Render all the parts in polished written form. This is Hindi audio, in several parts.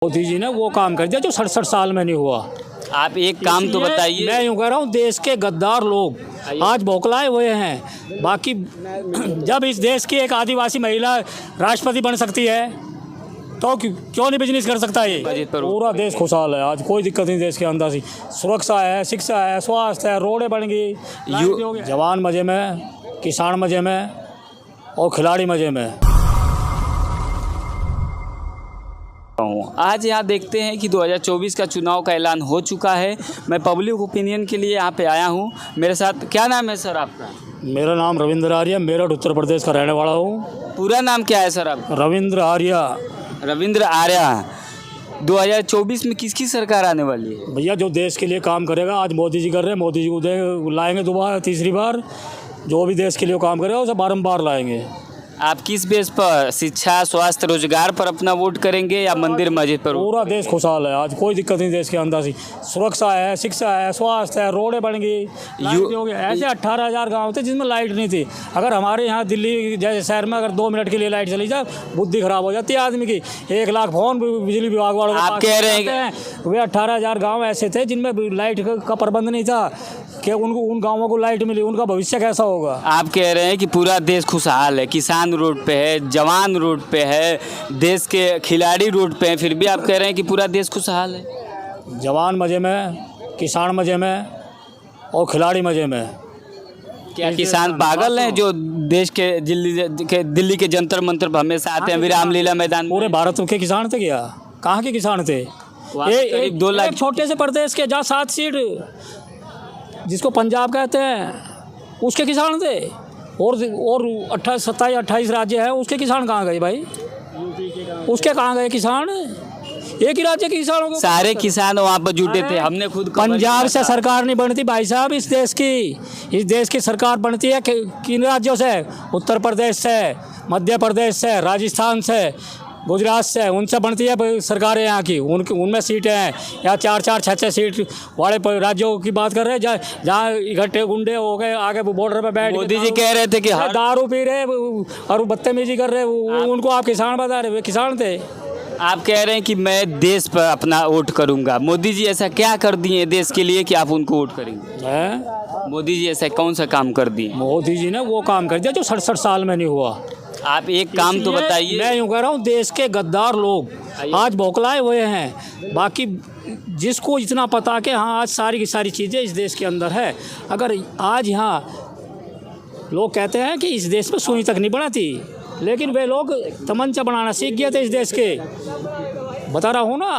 मोदी जी ने वो काम कर दिया जो 67 साल में नहीं हुआ। आप एक काम तो इसलिए बताइए। मैं यूँ कह रहा हूँ, देश के गद्दार लोग आज बौखलाए हुए हैं। बाकी जब इस देश की एक आदिवासी महिला राष्ट्रपति बन सकती है तो क्यों नहीं बिजनेस कर सकता ये? बजट पर पूरा देश खुशहाल है, आज कोई दिक्कत नहीं देश के अंदर सी। सुरक्षा है, शिक्षा है, स्वास्थ्य है, रोडें बन गई, जवान मजे में, किसान मजे में और खिलाड़ी मजे में। आज यहाँ देखते हैं कि 2024 का चुनाव का ऐलान हो चुका है। मैं पब्लिक ओपिनियन के लिए यहाँ पे आया हूँ। मेरे साथ क्या नाम है सर आपका? मेरा नाम रविंद्र आर्या, मेरठ उत्तर प्रदेश का रहने वाला हूँ। पूरा नाम क्या है सर आपका? रविंद्र आर्या। रविंद्र आर्या। 2024 में किसकी सरकार आने वाली है? भैया जो देश के लिए काम करेगा, आज मोदी जी कर रहे हैं, मोदी जी को लाएंगे दोबारा तीसरी बार। जो भी देश के लिए काम करेगा उसे बारंबार लाएंगे। आप किस बेस पर, शिक्षा, स्वास्थ्य, रोजगार पर अपना वोट करेंगे या मंदिर मस्जिद पर? पूरा देश खुशहाल है, आज कोई दिक्कत नहीं देश के अंदर सी। सुरक्षा है, शिक्षा है, स्वास्थ्य है, रोडें बन गई, लाइट हो गई। ऐसे 18,000 गाँव थे जिसमें लाइट नहीं थी। अगर हमारे यहाँ दिल्ली जैसे शहर में अगर 2 मिनट के लिए लाइट चली जाए, बुद्धि खराब हो जाती है आदमी की। 1 लाख फोन बिजली विभाग वालों को आप कह रहे हैं वे 18,000 गाँव ऐसे थे जिनमें लाइट का प्रबंध नहीं था कि उन गाँवों को लाइट मिली, उनका भविष्य कैसा होगा? आप कह रहे हैं कि पूरा देश खुशहाल है, किसान रोड पे है, जवान रोड पे है, देश के खिलाड़ी रोड पे हैं, फिर भी आप कह रहे हैं कि पूरा देश खुशहाल है। जवान मजे में, किसान मजे में और खिलाड़ी मजे में। क्या किसान पागल हैं जो देश के दिल्ली के जंतर मंतर पर हमेशा आते हैं, रामलीला मैदान में? पूरे भारत के किसान थे क्या? कहाँ के किसान थे? करीब 2 लाख। छोटे से प्रदेश के जहाँ 7 सीट जिसको पंजाब कहते हैं उसके किसान थे, और 27-28 राज्य है, उसके किसान कहाँ गए भाई? उसके कहाँ गए किसान? एक ही राज्य के किसानों को सारे किसान वहाँ पर जुटे थे। हमने खुद पंजाब से सरकार नहीं बनती भाई साहब। इस देश की सरकार बनती है किन राज्यों से? उत्तर प्रदेश से, मध्य प्रदेश से, राजस्थान से, गुजरात से, उनसे बनती है सरकारें यहाँ की। उनमें सीटें हैं या 4-4, 6-6 सीट वाले राज्यों की बात कर रहे हैं जहाँ इकट्ठे गुंडे हो गए आगे बॉर्डर पे बैठ। मोदी जी कह रहे थे कि दारू पी रहे और बदतमीजी कर रहे, उनको आप किसान बता रहे? वे किसान थे। आप कह रहे हैं कि मैं देश पर अपना वोट करूंगा। मोदी जी ऐसा क्या कर दिए देश के लिए कि आप उनको वोट करेंगे? मोदी जी ऐसा कौन सा काम कर दिए? मोदी जी ने वो काम कर दिया जो 67 साल में नहीं हुआ। आप एक काम तो बताइए। मैं यूँ कह रहा हूँ, देश के गद्दार लोग आज बौखलाए हुए हैं। बाकी जिसको इतना पता कि हाँ आज सारी की सारी चीज़ें इस देश के अंदर है। अगर आज यहाँ लोग कहते हैं कि इस देश में सुई तक नहीं बनाती, लेकिन वे लोग तमंचा बनाना सीख गए थे इस देश के। बता रहा हूँ ना,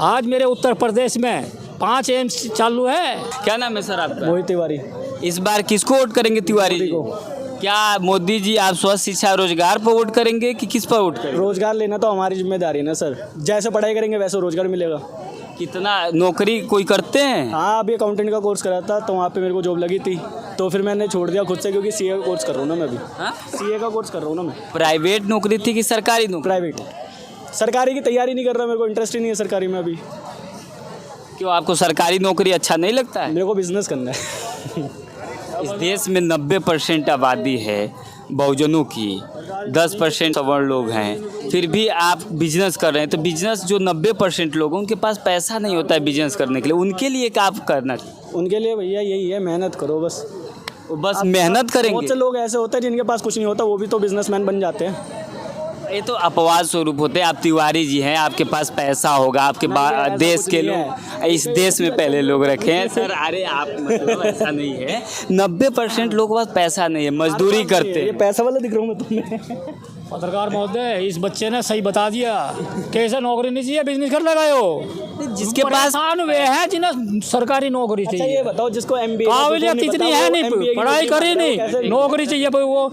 आज मेरे उत्तर प्रदेश में 5 एम्स चालू है। क्या नाम है सर आपका? मोहित तिवारी। इस बार किसको वोट करेंगे? तिवारी जी को। क्या मोदी जी आप स्वास्थ्य, शिक्षा, रोजगार पर वोट करेंगे कि किस पर वोट करेंगे? रोजगार लेना तो हमारी जिम्मेदारी है ना सर। जैसे पढ़ाई करेंगे वैसे रोजगार मिलेगा। कितना नौकरी कोई करते हैं? हाँ, अभी अकाउंटेंट का कोर्स करा था तो वहाँ पे मेरे को जॉब लगी थी, तो फिर मैंने छोड़ दिया खुद से, क्योंकि सीए का कोर्स कर रहा हूँ ना मैं अभी। सीए का कोर्स कर रहा हूँ ना मैं। प्राइवेट नौकरी थी कि सरकारी नौकरी? प्राइवेट। सरकारी की तैयारी नहीं कर रहा, मेरे को इंटरेस्ट ही नहीं है सरकारी में अभी। क्यों, आपको सरकारी नौकरी अच्छा नहीं लगता है? मेरे को बिजनेस करना है। इस देश में 90% आबादी है बहुजनों की, 10% सवर्ण लोग हैं, फिर भी आप बिजनेस कर रहे हैं। तो बिजनेस जो 90% लोग हैं उनके पास पैसा नहीं होता है बिजनेस करने के लिए, उनके लिए क्या आप करना चाहिए? उनके लिए भैया यही है, मेहनत करो बस। वो बस मेहनत करेंगे। बहुत से लोग ऐसे होते हैं जिनके पास कुछ नहीं होता, वो भी तो बिजनेसमैन बन जाते हैं। ये तो अपवाद स्वरूप होते हैं। आप तिवारी जी हैं, आपके पास पैसा होगा, आपके देश के लोग इस देश में पहले लोग रखे हैं सर। अरे आप मतलब ऐसा नहीं है, 90% लोगों के पास पैसा नहीं है, मजदूरी करते हैं। ये पैसा वाला दिख रहा हूँ मैं तुम्हें। पत्रकार महोदय, इस बच्चे ने सही बता दिया। कैसे नौकरी नहीं चाहिए, बिजनेस कर लगाए हो। जिसके पास वे हैं जिन्हें सरकारी नौकरी अच्छा चाहिए। ये बताओ, जिसको एमबीए काबिलियत इतनी है नहीं, पढ़ाई करी नहीं, नौकरी चाहिए वो।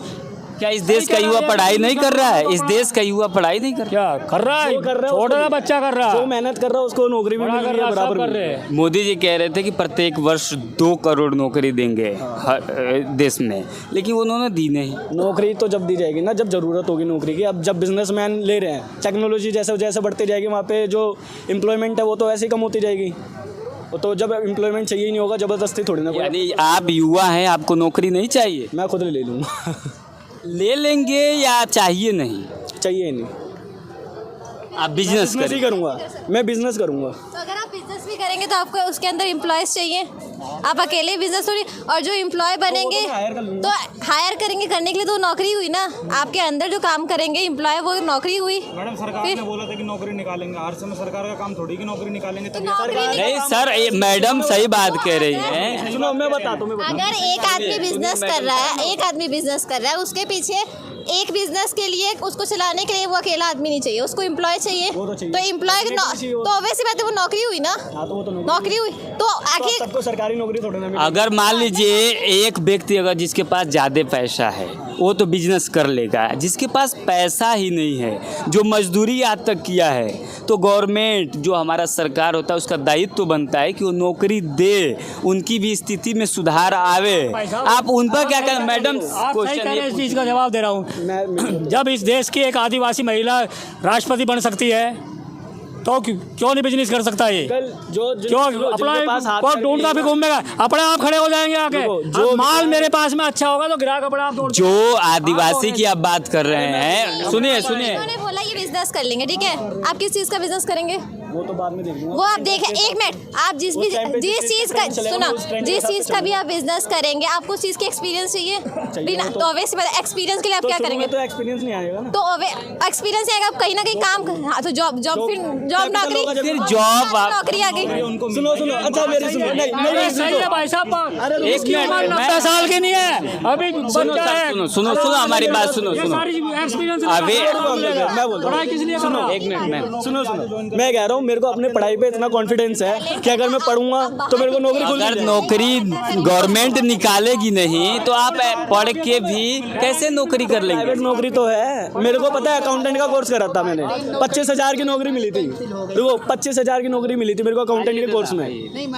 क्या इस देश का युवा पढ़ाई नहीं कर रहा है? इस देश का युवा पढ़ाई नहीं कर क्या कर रहा है? छोटा बच्चा कर रहा है, जो मेहनत कर रहा है उसको नौकरी भी मिल रही है, बराबर कर रहे हैं। मोदी जी कह रहे थे कि प्रत्येक वर्ष 2 करोड़ नौकरी देंगे हर देश में, लेकिन उन्होंने दी नहीं। नौकरी तो जब दी जाएगी ना, जब ज़रूरत होगी नौकरी की। अब जब बिजनेसमैन ले रहे हैं, टेक्नोलॉजी जैसे जैसे बढ़ती जाएगी, वहाँ पे जो एम्प्लॉयमेंट है वो तो ऐसे ही कम होती जाएगी। तो जब एम्प्लॉयमेंट चाहिए ही नहीं होगा, ज़बरदस्ती थोड़ी ना। यानी आप युवा हैं, आपको नौकरी नहीं चाहिए? मैं खुद ले लूँगा। ले लेंगे या चाहिए नहीं? चाहिए नहीं। आप बिजनेस बिजनेस ही करें। करूँगा, मैं बिजनेस करूँगा। तो अगर आप बिजनेस भी करेंगे तो आपको उसके अंदर एम्प्लॉयज़ चाहिए, आप अकेले बिजनेस थोड़ी, और जो एम्प्लॉय बनेंगे तो हायर करेंगे करने के लिए तो नौकरी हुई ना, आपके अंदर जो काम करेंगे एम्प्लॉय वो नौकरी हुई। मैडम सरकार ने बोला था कि नौकरी निकालेंगे, हर समय सरकार का काम थोड़ी कि नौकरी निकालेंगे तभी नहीं सर, ये मैडम सही बात कह रही है। सुनो मैं बताता हूँ, अगर एक आदमी बिजनेस कर रहा है, एक आदमी बिजनेस कर रहा है, उसके पीछे एक बिजनेस के लिए उसको चलाने के लिए वो अकेला आदमी नहीं चाहिए, उसको एम्प्लॉय चाहिए। वो तो चाहिए। तो एम्प्लॉय तो ऑब्वियसली बात है वो नौकरी हुई ना, हाँ तो वो तो नौकरी हुई तो आखिर सबको सरकारी नौकरी थोड़ी ना मिलेगी। अगर मान लीजिए एक व्यक्ति अगर जिसके पास ज़्यादा पैसा है वो तो बिजनेस कर लेगा, जिसके पास पैसा ही नहीं है, जो मजदूरी आज तक किया है, तो गवर्नमेंट जो हमारा सरकार होता है उसका दायित्व तो बनता है कि वो नौकरी दे, उनकी भी स्थिति में सुधार आवे। आप उन पर क्या करें मैडम? आप सही कह रहे हैं, इस चीज़ का जवाब दे रहा हूँ। जब इस देश की एक आदिवासी महिला राष्ट्रपति बन सकती है तो क्यों नहीं बिजनेस कर सकता ये? कल जो क्यों अपना को ढूंढता भी घूमेगा, अपने आप खड़े हो जाएंगे आके। जो माल मेरे पास में अच्छा होगा तो ग्राहक अपने आप दौड़ जो आदिवासी की आप बात कर रहे हैं, सुनिए सुनिए, उन्होंने बोला ये बिजनेस कर लेंगे, ठीक है, आप किस चीज़ का बिजनेस करेंगे वो तो बाद में देख लूंगा। वो आप देखें, एक मिनट, आप जिस चीज़ का सुनो, जिस चीज़ का भी आप बिजनेस करेंगे आपको उस चीज़ की एक्सपीरियंस चाहिए बिना, तो ऑब्वियसली एक्सपीरियंस के लिए आप क्या करेंगे? तो एक्सपीरियंस नहीं आएगा ना। तो एक्सपीरियंस आएगा, आप कहीं ना कहीं काम, हाँ तो जॉब फिर जॉब नौकरी, फिर जॉब नौकरी आ गई। सुनो अच्छा मेरी सुनो, नहीं सही है भाई साहब, अरे इसकी उम्र 90 साल की नहीं है, अभी बच्चा है। सुनो हमारी बात सुनो। एक्सपीरियंस अभी मैं बोल रहा हूँ, किस लिए सुनो एक मिनट में सुनो मैं कह रहा हूँ, मेरे को अपने पढ़ाई पे इतना कॉन्फिडेंस है कि अगर मैं पढ़ूंगा तो मेरे को नौकरी खुद अगर नौकरी गवर्नमेंट निकालेगी नहीं तो आप पढ़ के भी कैसे नौकरी कर लेंगे? प्राइवेट नौकरी तो है, मेरे को पता है, अकाउंटेंट का कोर्स करा था मैंने, 25,000 की नौकरी मिली थी। देखो 25,000 की नौकरी मिली थी मेरे को अकाउंटेंट के कोर्स में,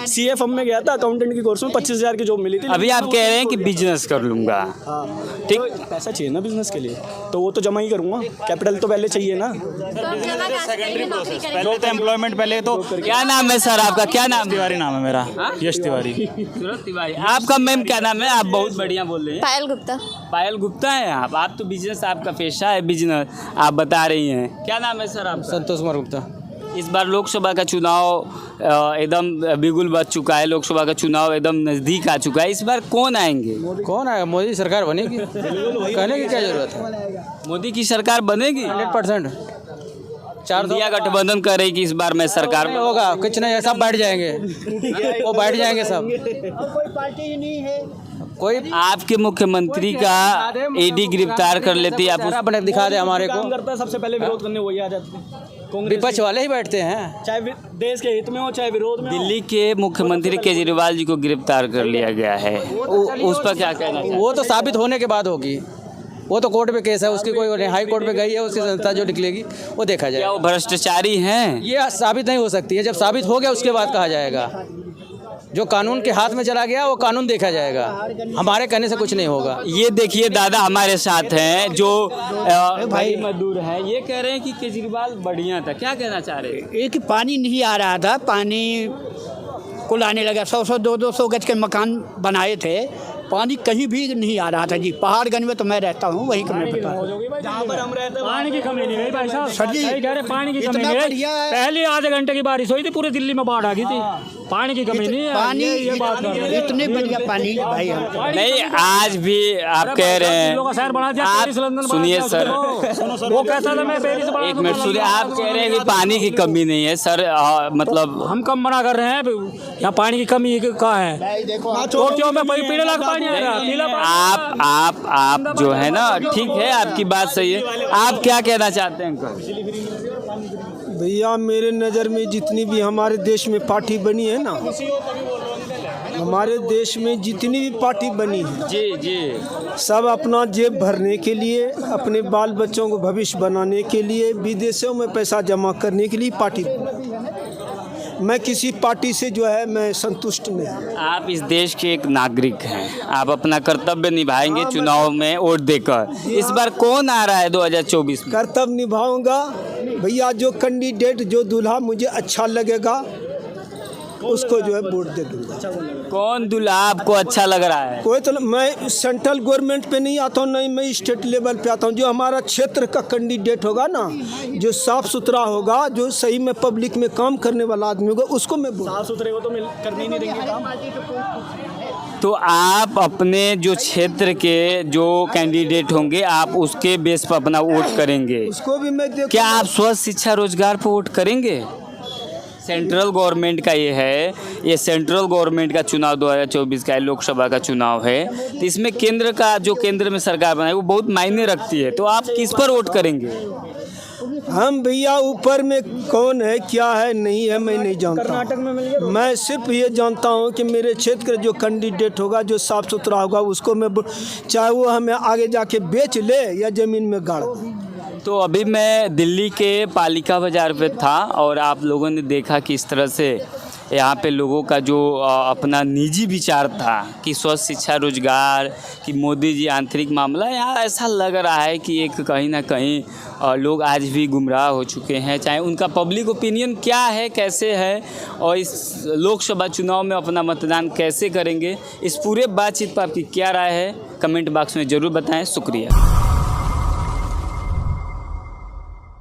CFM में गया था, अकाउंटेंट के कोर्स में 25,000 की जॉब मिली थी। अभी आप कह रहे हैं कि बिजनेस कर लूंगा, ठीक, पैसा चाहिए ना बिजनेस के लिए, तो वो तो जमा ही करूंगा, कैपिटल तो पहले चाहिए ना। पहले तो एम्प्लॉयमेंट, पहले तो क्या नाम है सर आपका? क्या नाम? तिवारी नाम है मेरा, यश तिवारी। सूरज तिवारी। आपका मैम क्या नाम है? आप बहुत बढ़िया बोल रही हैं। पायल गुप्ता। पायल गुप्ता है आप तो बिजनेस, आपका पेशा है बिजनेस, आप बता रही हैं। क्या नाम है सर आपका? संतोष कुमार गुप्ता। इस बार लोकसभा का चुनाव एकदम बिगुल बच चुका है, लोकसभा का चुनाव एकदम नज़दीक आ चुका है, इस बार कौन आएंगे? कौन आएगा? मोदी सरकार बनेगी, कहने की क्या जरूरत है? मोदी की सरकार बनेगी 100%। 400 इंडिया गठबंधन करेगी इस बार में सरकार में। होगा कुछ नहीं, सब बैठ जाएंगे, वो बैठ जाएंगे सब। कोई आपके मुख्यमंत्री का ईडी गिरफ्तार कर लेती है, आप उस अपने दिखा दे हमारे को। काम करता है, सबसे पहले विरोध करने वही आ जाते हैं, कांग्रेस, विपक्ष वाले ही बैठते हैं, चाहे देश के हित में हो चाहे विरोध में हो। दिल्ली के मुख्यमंत्री केजरीवाल जी को गिरफ्तार कर लिया गया है, उस पर क्या कहना चाहिए? वो तो साबित होने के बाद होगी, वो तो कोर्ट में केस है, उसकी कोई हाई कोर्ट में गई है, उसकी संस्था जो निकलेगी वो देखा क्या जाएगा। वो भ्रष्टाचारी हैं? ये साबित नहीं हो सकती है, जब साबित हो गया उसके बाद कहा जाएगा। जो कानून के हाथ में चला गया वो कानून देखा जाएगा, हमारे कहने से कुछ नहीं होगा। ये देखिए दादा हमारे साथ हैं जो भाई मजदूर हैं, ये कह रहे हैं कि केजरीवाल बढ़िया था, क्या कहना चाह रहे हैं? एक पानी नहीं आ रहा था, पानी को लाने लगा, 100-100 200 गज के मकान बनाए थे, पानी कहीं भी नहीं आ रहा था जी। पहाड़गंज में तो मैं रहता हूँ, वहीं का मैं बता रहा हूँ। जहाँ पर हम रहते हैं पानी की कमी नहीं है भाई साहब, सर जी, सही कह रहे हैं, पानी की कमी इतना नहीं बढ़िया है। है। पहले आधे घंटे की बारिश हुई थी, पूरी दिल्ली में बाढ़ आ गई थी, पानी की कमी नहीं है। पानी ये बात कर रहे हैं। इतने बढ़िया पानी है भाई हम। नहीं, आज भी आप कह रहे हैं, शहर बना दिया, आप पेरिस, लंदन बना सुनिए दिया सर, उसको। वो कहता था मैं पेरिस बना एक दूंगा, मिनट सुनिए, आप कह रहे हैं कि पानी की कमी नहीं है सर, मतलब हम कम मना कर रहे हैं, यहाँ पानी की कमी कहाँ है? टोक्यो में पीने लायक पानी आ रहा है, पीला पानी। आप जो है ना, ठीक है आपकी बात सही है, आप क्या कहना चाहते हैं अंकल? भैया मेरे नज़र में जितनी भी हमारे देश में पार्टी बनी है ना, हमारे देश में जितनी भी पार्टी बनी है, जी जी, सब अपना जेब भरने के लिए, अपने बाल बच्चों को भविष्य बनाने के लिए, विदेशों में पैसा जमा करने के लिए पार्टी। मैं किसी पार्टी से जो है मैं संतुष्ट नहीं। आप इस देश के एक नागरिक हैं, आप अपना कर्तव्य निभाएंगे चुनाव में वोट देकर। इस बार कौन आ रहा है 2024 में? कर्तव्य निभाऊंगा भैया, जो कैंडिडेट, जो दूल्हा मुझे अच्छा लगेगा उसको जो है वोट दे दूंगा। कौन दूल्हा आपको अच्छा लग रहा है? कोई तो मैं सेंट्रल गवर्नमेंट पे नहीं आता हूँ, नहीं मैं स्टेट लेवल पे आता हूँ। जो हमारा क्षेत्र का कैंडिडेट होगा ना, जो साफ सुथरा होगा, जो सही में पब्लिक में काम करने वाला आदमी होगा, उसको मैं साफ सुथरे को तो करने ही नहीं देंगे काम। तो आप अपने जो क्षेत्र के जो कैंडिडेट होंगे आप उसके बेस पर अपना वोट करेंगे? उसको भी मैं देखूंगा। क्या आप स्वस्थ शिक्षा रोजगार पर वोट करेंगे? सेंट्रल गवर्नमेंट का ये है, ये सेंट्रल गवर्नमेंट का चुनाव 2024 का है, लोकसभा का चुनाव है, तो इसमें केंद्र का जो केंद्र में सरकार बनाई वो बहुत मायने रखती है। तो आप किस पर वोट करेंगे? हम भैया ऊपर में कौन है क्या है नहीं है मैं नहीं जानता। कर्नाटक में मिल गया। मैं सिर्फ ये जानता हूँ कि मेरे क्षेत्र का जो कैंडिडेट होगा, जो साफ सुथरा होगा, उसको मैं चाहे वो हमें आगे जाके बेच ले या ज़मीन में गाड़। तो अभी मैं दिल्ली के पालिका बाज़ार पे था और आप लोगों ने देखा कि इस तरह से यहाँ पे लोगों का जो अपना निजी विचार था कि स्वस्थ शिक्षा रोजगार कि मोदी जी आंतरिक मामला, यहाँ ऐसा लग रहा है कि एक कहीं ना कहीं लोग आज भी गुमराह हो चुके हैं। चाहे उनका पब्लिक ओपिनियन क्या है, कैसे है और इस लोकसभा चुनाव में अपना मतदान कैसे करेंगे, इस पूरे बातचीत पर आपकी क्या राय है, कमेंट बॉक्स में ज़रूर बताएँ। शुक्रिया।